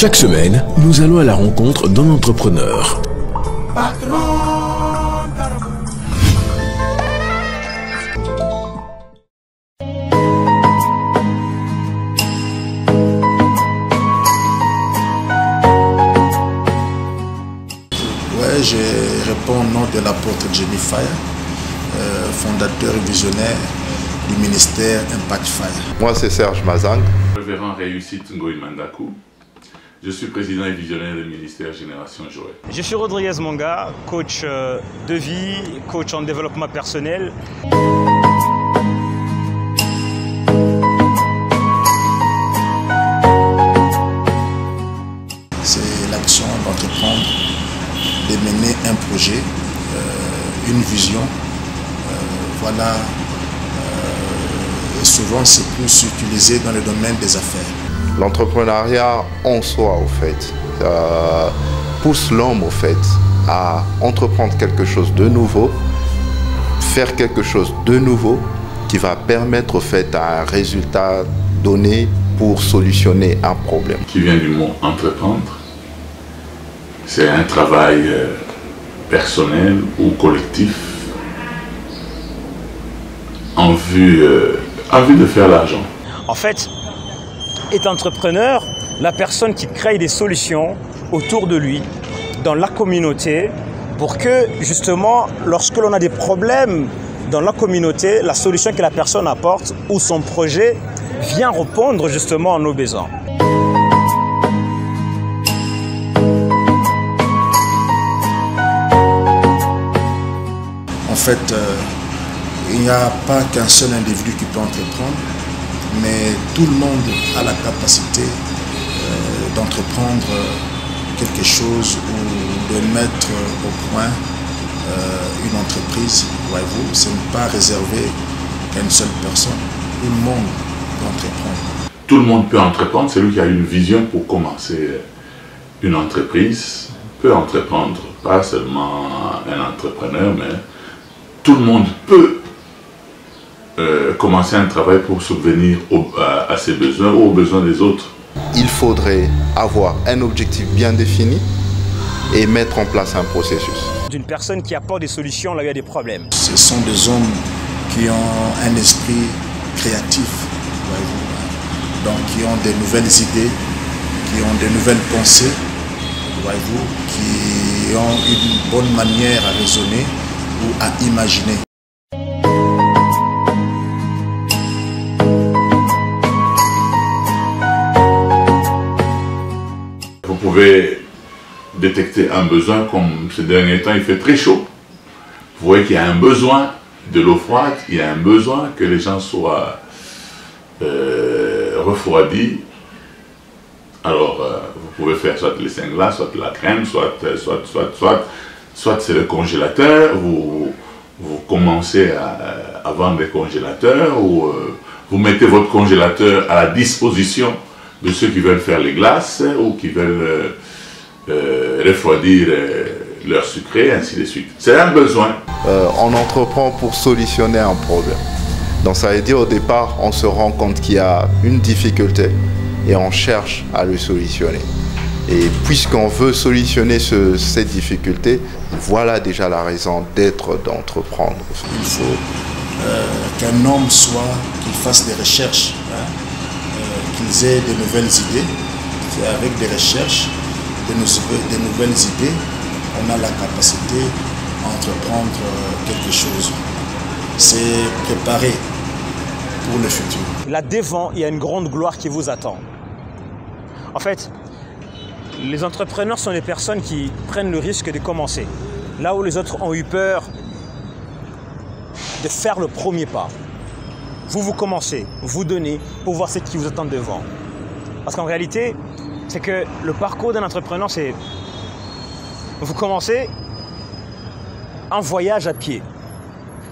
Chaque semaine, nous allons à la rencontre d'un entrepreneur. Je réponds au nom de l'apôtre Jenny Fire, fondateur et visionnaire du ministère Impact Fire. Moi, c'est Serge Mazang. Révérend Réussite Ngoï Mandakou. Je suis président et visionnaire du ministère Génération Joël. Je suis Rodriguez Monga, coach de vie, coach en développement personnel. C'est l'action d'entreprendre, de mener un projet, une vision. Voilà. Et souvent, c'est plus utilisé dans le domaine des affaires. L'entrepreneuriat en soi, au fait, pousse l'homme, au fait, à entreprendre quelque chose de nouveau, faire quelque chose de nouveau qui va permettre, au fait, à un résultat donné pour solutionner un problème. Qui vient du mot entreprendre. C'est un travail personnel ou collectif en vue de faire l'argent. En fait, est entrepreneur la personne qui crée des solutions autour de lui, dans la communauté, pour que justement, lorsque l'on a des problèmes dans la communauté, la solution que la personne apporte ou son projet vient répondre justement à nos besoins. En fait, il n'y a pas qu'un seul individu qui peut entreprendre, mais tout le monde a la capacité d'entreprendre quelque chose ou de mettre au point une entreprise. Voyez-vous, ce n'est pas réservé qu'à une seule personne. Tout le monde peut entreprendre. Tout le monde peut entreprendre. Celui qui a une vision pour commencer une entreprise peut entreprendre. Pas seulement un entrepreneur, mais tout le monde peut commencer un travail pour subvenir à ses besoins ou aux besoins des autres. Il faudrait avoir un objectif bien défini et mettre en place un processus. D'une personne qui apporte des solutions là où il y a des problèmes. Ce sont des hommes qui ont un esprit créatif, voyez-vous, donc qui ont de nouvelles idées, qui ont de nouvelles pensées, voyez-vous, qui ont une bonne manière à raisonner ou à imaginer. Vous pouvez détecter un besoin, comme ces derniers temps il fait très chaud. Vous voyez qu'il y a un besoin de l'eau froide, il y a un besoin que les gens soient refroidis. Alors vous pouvez faire soit les cinglas, soit la crème, soit c'est le congélateur. Vous commencez à vendre des congélateurs ou vous mettez votre congélateur à la disposition de ceux qui veulent faire les glaces ou qui veulent refroidir leur sucré, ainsi de suite. C'est un besoin. On entreprend pour solutionner un problème. Donc ça veut dire au départ, on se rend compte qu'il y a une difficulté et on cherche à le solutionner. Et puisqu'on veut solutionner cette difficulté, voilà déjà la raison d'être d'entreprendre. Il faut qu'un homme qu'il fasse des recherches, qu'ils aient de nouvelles idées. Et avec des recherches, de nouvelles idées, on a la capacité d'entreprendre quelque chose. C'est préparer pour le futur. Là devant, il y a une grande gloire qui vous attend. En fait, les entrepreneurs sont les personnes qui prennent le risque de commencer. Là où les autres ont eu peur de faire le premier pas. Vous commencez, vous donnez pour voir ce qui vous attend devant. Parce qu'en réalité, c'est que le parcours d'un entrepreneur, c'est vous commencez un voyage à pied,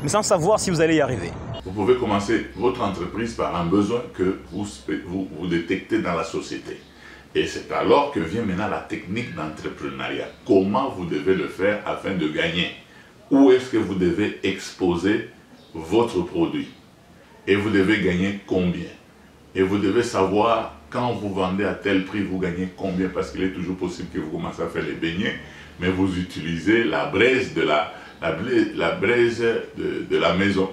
mais sans savoir si vous allez y arriver. Vous pouvez commencer votre entreprise par un besoin que vous détectez dans la société. Et c'est alors que vient maintenant la technique d'entrepreneuriat. Comment vous devez le faire afin de gagner? Où est-ce que vous devez exposer votre produit? Et vous devez gagner combien? Et vous devez savoir quand vous vendez à tel prix, vous gagnez combien? Parce qu'il est toujours possible que vous commencez à faire les beignets, mais vous utilisez la braise de la maison.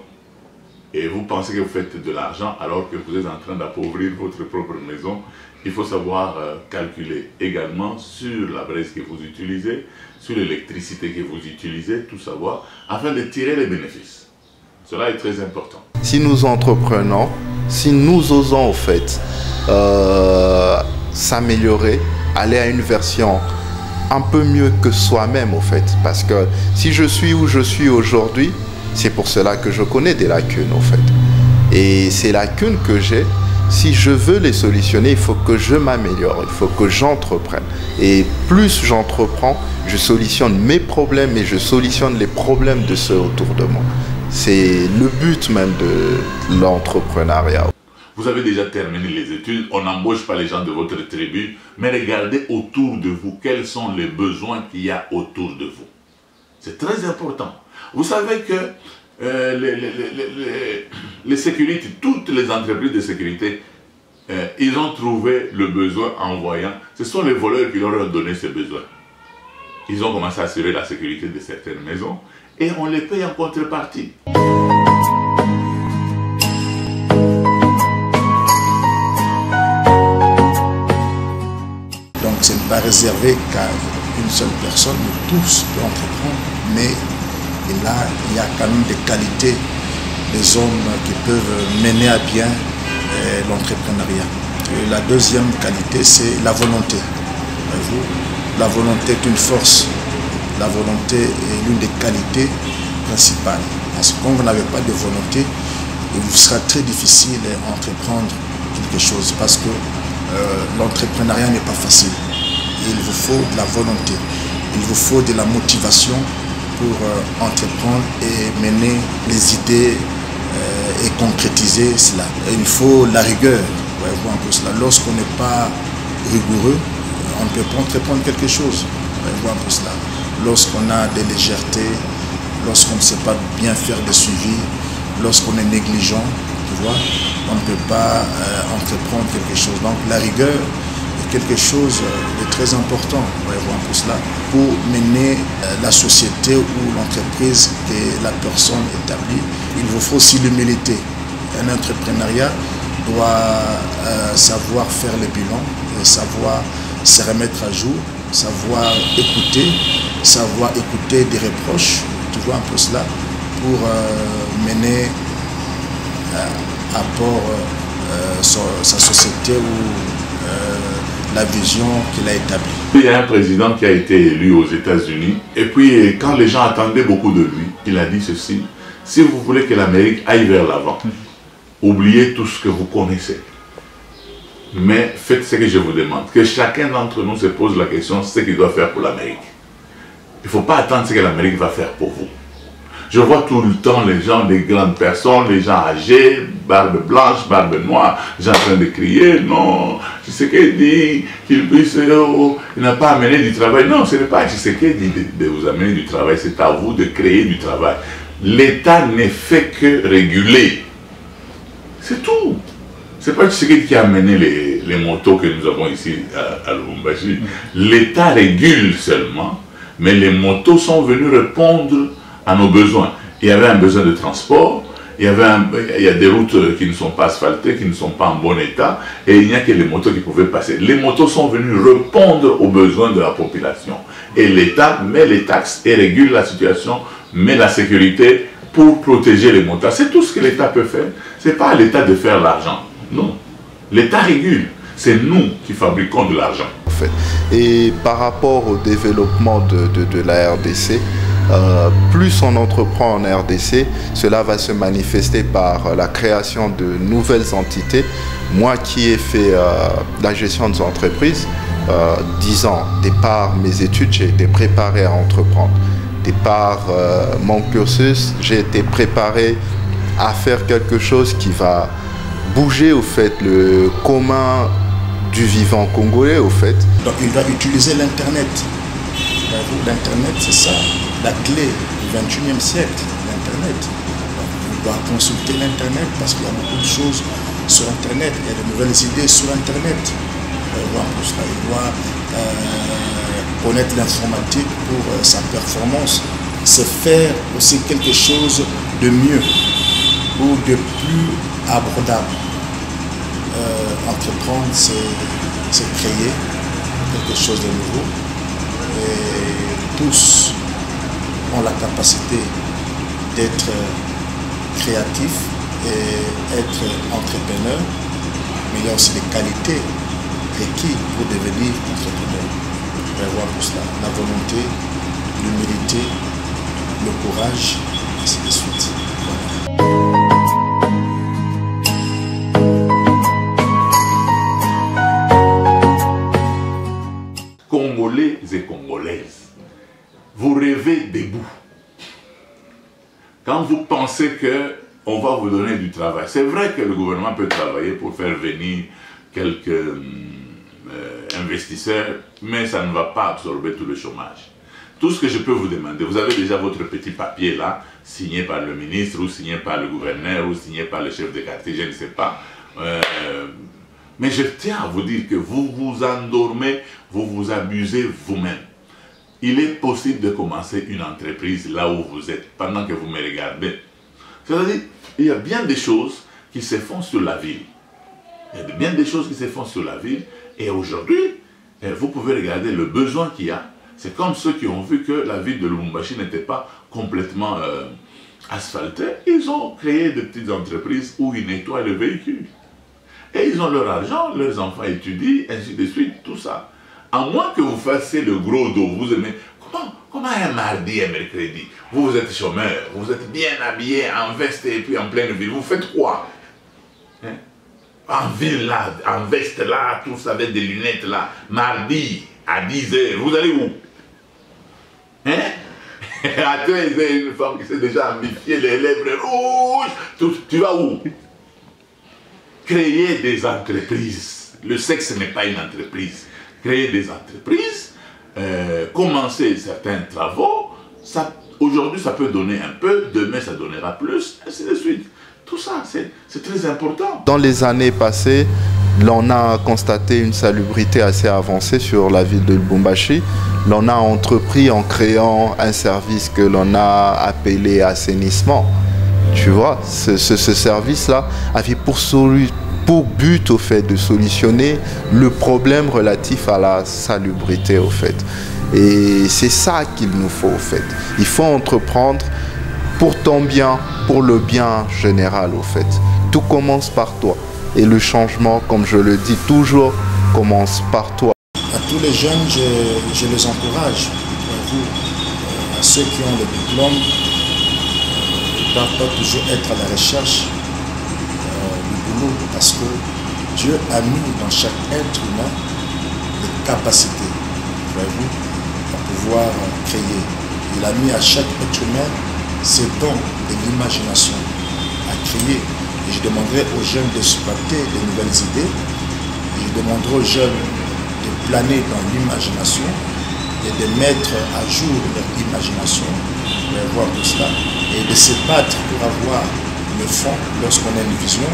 Et vous pensez que vous faites de l'argent alors que vous êtes en train d'appauvrir votre propre maison. Il faut savoir calculer également sur la braise que vous utilisez, sur l'électricité que vous utilisez, tout savoir, afin de tirer les bénéfices. Cela est très important. Si nous entreprenons, si nous osons au fait s'améliorer, aller à une version un peu mieux que soi-même au fait, parce que si je suis où je suis aujourd'hui, c'est pour cela que je connais des lacunes au fait. Et ces lacunes que j'ai, si je veux les solutionner, il faut que je m'améliore, il faut que j'entreprenne. Et plus j'entreprends, je solutionne mes problèmes et je solutionne les problèmes de ceux autour de moi. C'est le but même de l'entrepreneuriat. Vous avez déjà terminé les études, on n'embauche pas les gens de votre tribu, mais regardez autour de vous quels sont les besoins qu'il y a autour de vous. C'est très important. Vous savez que les sécurités, toutes les entreprises de sécurité, ils ont trouvé le besoin en voyant. Ce sont les voleurs qui leur ont donné ces besoins. Ils ont commencé à assurer la sécurité de certaines maisons et on les paye en contrepartie. Donc ce n'est pas réservé qu'à une seule personne, tous peuvent entreprendre, mais il y a quand même des qualités, des hommes qui peuvent mener à bien l'entrepreneuriat. La deuxième qualité, c'est la volonté. La volonté est une force. La volonté est l'une des qualités principales. Parce que quand vous n'avez pas de volonté, il vous sera très difficile d'entreprendre quelque chose. Parce que l'entrepreneuriat n'est pas facile. Il vous faut de la volonté. Il vous faut de la motivation pour entreprendre et mener les idées et concrétiser cela. Et il faut la rigueur. Lorsqu'on n'est pas rigoureux, on ne peut pas entreprendre quelque chose. Lorsqu'on a des légèretés, lorsqu'on ne sait pas bien faire le suivi, lorsqu'on est négligent, tu vois, on ne peut pas entreprendre quelque chose. Donc la rigueur est quelque chose de très important pour mener la société ou l'entreprise que la personne établit. Il vous faut aussi l'humilité. Un entrepreneuriat doit savoir faire le bilan, savoir se remettre à jour, savoir écouter des reproches, tu vois un peu cela, pour mener à bord sa société ou la vision qu'il a établie. Il y a un président qui a été élu aux États-Unis et puis quand les gens attendaient beaucoup de lui, il a dit ceci: si vous voulez que l'Amérique aille vers l'avant, oubliez tout ce que vous connaissez. Mais faites ce que je vous demande. Que chacun d'entre nous se pose la question ce qu'il doit faire pour l'Amérique. Il ne faut pas attendre ce que l'Amérique va faire pour vous. Je vois tout le temps les gens, les grandes personnes, les gens âgés, barbe blanche, barbe noire, les gens en train de crier, non, Tshisekedi dit qu'il puisse, il n'a pas amené du travail. Non, ce n'est pas Tshisekedi de vous amener du travail, c'est à vous de créer du travail. L'État ne fait que réguler. C'est tout. Ce n'est pas Tshisekedi qui a amené les motos que nous avons ici à Lubumbashi. L'État régule seulement, mais les motos sont venues répondre à nos besoins. Il y avait un besoin de transport, il y a des routes qui ne sont pas asphaltées, qui ne sont pas en bon état, et il n'y a que les motos qui pouvaient passer. Les motos sont venues répondre aux besoins de la population. Et l'État met les taxes et régule la situation, met la sécurité pour protéger les motards. C'est tout ce que l'État peut faire. Ce n'est pas à l'État de faire l'argent. Non. L'État régule. C'est nous qui fabriquons de l'argent. Et par rapport au développement de la RDC, plus on entreprend en RDC, cela va se manifester par la création de nouvelles entités. Moi qui ai fait la gestion des entreprises, 10 ans, de par mes études, j'ai été préparé à entreprendre. De par mon cursus, j'ai été préparé à faire quelque chose qui va bouger au fait le commun du vivant congolais au fait. Donc il doit utiliser l'Internet. L'Internet, c'est ça, la clé du 21e siècle, l'Internet. Il doit consulter l'Internet parce qu'il y a beaucoup de choses sur Internet, il y a de nouvelles idées sur Internet. Il doit connaître l'informatique pour sa performance, c'est faire aussi quelque chose de mieux ou de plus abordable. Entreprendre, c'est créer quelque chose de nouveau. Et tous ont la capacité d'être créatifs et être entrepreneurs, mais il y a aussi des qualités requises pour devenir entrepreneur. On va voir pour cela la volonté, l'humilité, le courage, ainsi de suite. Voilà. Congolais et Congolaises, vous rêvez debout. Quand vous pensez qu'on va vous donner du travail, c'est vrai que le gouvernement peut travailler pour faire venir quelques investisseurs, mais ça ne va pas absorber tout le chômage. Tout ce que je peux vous demander, vous avez déjà votre petit papier là, signé par le ministre, ou signé par le gouverneur, ou signé par le chef de quartier, je ne sais pas. Mais je tiens à vous dire que vous vous endormez, vous vous abusez vous-même. Il est possible de commencer une entreprise là où vous êtes, pendant que vous me regardez. C'est-à-dire, il y a bien des choses qui se font sur la ville. Il y a bien des choses qui se font sur la ville. Et aujourd'hui, vous pouvez regarder le besoin qu'il y a. C'est comme ceux qui ont vu que la ville de Lubumbashi n'était pas complètement asphaltée. Ils ont créé de petites entreprises où ils nettoient les véhicules. Et ils ont leur argent, leurs enfants étudient, ainsi de suite, tout ça. À moins que vous fassiez le gros dos, vous aimez... Comment un mardi et mercredi, vous êtes chômeur, vous êtes bien habillé en veste et puis en pleine ville, vous faites quoi? Hein? En ville là, en veste là, tous avec des lunettes là, mardi à 10 h, vous allez où? Hein? À 13 h, une femme qui s'est déjà ambifiée, les lèvres rouges, tu vas où? Créer des entreprises. Le sexe n'est pas une entreprise. Créer des entreprises, commencer certains travaux, aujourd'hui ça peut donner un peu, demain ça donnera plus, ainsi de suite. Tout ça, c'est très important. Dans les années passées, l'on a constaté une salubrité assez avancée sur la ville de Lubumbashi. L'on a entrepris en créant un service que l'on a appelé assainissement. Tu vois, ce service-là avait pour but au fait de solutionner le problème relatif à la salubrité au fait. Et c'est ça qu'il nous faut au fait. Il faut entreprendre pour ton bien, pour le bien général au fait. Tout commence par toi. Et le changement, comme je le dis toujours, commence par toi. À tous les jeunes, je les encourage. À ceux qui ont le diplôme, ils ne doivent pas toujours être à la recherche du boulot, parce que Dieu a mis dans chaque être humain des capacités, voyez-vous, à pouvoir créer. Il a mis à chaque être humain ses dons de l'imagination à créer. Et je demanderai aux jeunes d'exploiter de nouvelles idées. Et je demanderai aux jeunes de planer dans l'imagination et de mettre à jour leur imagination, pour voir tout cela, et de se battre pour avoir le fond. Lorsqu'on a une vision,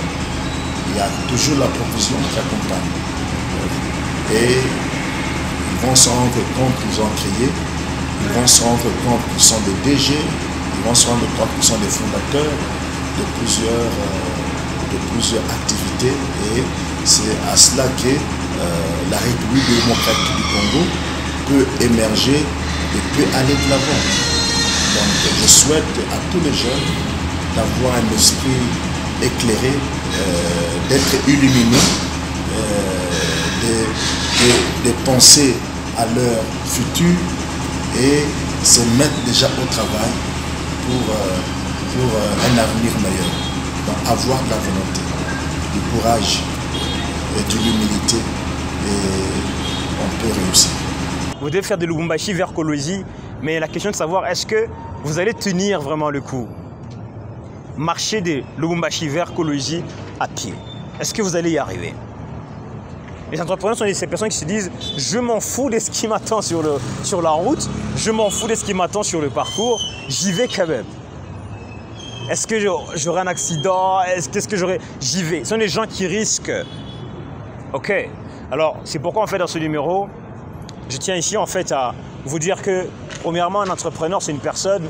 il y a toujours la provision qui accompagne. Et ils vont se rendre compte qu'ils ont créé, ils vont se rendre compte qu'ils sont des DG, ils vont se rendre compte qu'ils sont des fondateurs de plusieurs activités, et c'est à cela que la République démocratique du Congo peut émerger et peut aller de l'avant. Donc je souhaite à tous les jeunes d'avoir un esprit éclairé, d'être illuminés, de penser à leur futur et se mettre déjà au travail pour un avenir meilleur. Donc avoir de la volonté, du courage et de l'humilité, et on peut réussir. Vous devez faire de Lubumbashi vers Kolwezi, mais la question de savoir est-ce que vous allez tenir vraiment le coup? Marcher de Lubumbashi vers Kolwezi à pied. Est-ce que vous allez y arriver? Les entrepreneurs sont ces personnes qui se disent « Je m'en fous de ce qui m'attend sur la route, je m'en fous de ce qui m'attend sur le parcours, j'y vais quand même. » Est-ce que j'aurai un accident? Qu'est-ce que j'aurai? J'y vais. Ce sont des gens qui risquent. Ok. Alors, c'est pourquoi en fait dans ce numéro, je tiens ici en fait à vous dire que premièrement, un entrepreneur, c'est une personne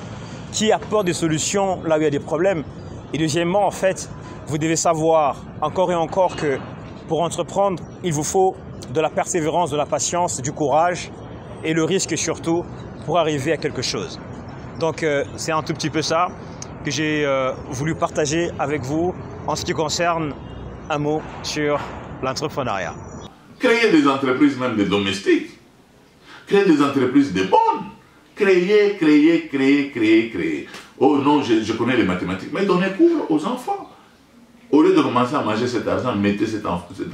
qui apporte des solutions là où il y a des problèmes. Et deuxièmement, en fait, vous devez savoir encore et encore que pour entreprendre, il vous faut de la persévérance, de la patience, du courage et le risque surtout pour arriver à quelque chose. Donc, c'est un tout petit peu ça que j'ai voulu partager avec vous en ce qui concerne un mot sur l'entrepreneuriat. Créer des entreprises, même des domestiques. Créer des entreprises de bonnes. Créer. Oh non, je connais les mathématiques, mais donnez cours aux enfants. Au lieu de commencer à manger cet argent, mettez cet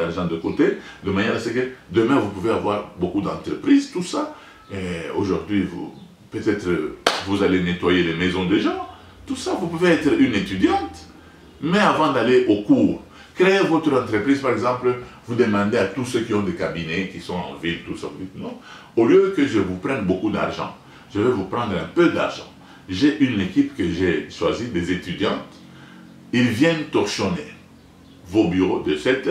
argent de côté, de manière à ce que demain vous pouvez avoir beaucoup d'entreprises, tout ça. Aujourd'hui, peut-être vous allez nettoyer les maisons des gens. Tout ça, vous pouvez être une étudiante, mais avant d'aller au cours, créez votre entreprise, par exemple, vous demandez à tous ceux qui ont des cabinets, qui sont en ville, tout ça, non. Au lieu que je vous prenne beaucoup d'argent, je vais vous prendre un peu d'argent. J'ai une équipe que j'ai choisie, des étudiantes. Ils viennent torchonner vos bureaux de 7h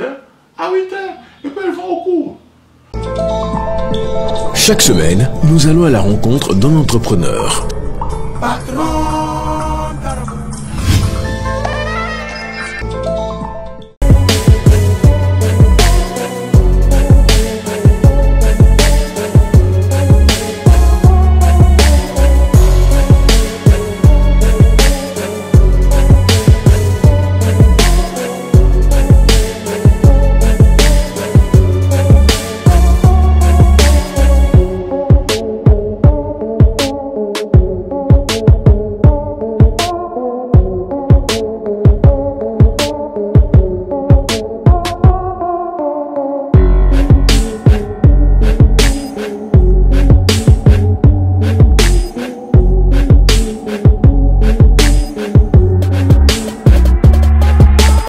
à 8h, et puis elles vont au cours. Chaque semaine, nous allons à la rencontre d'un entrepreneur.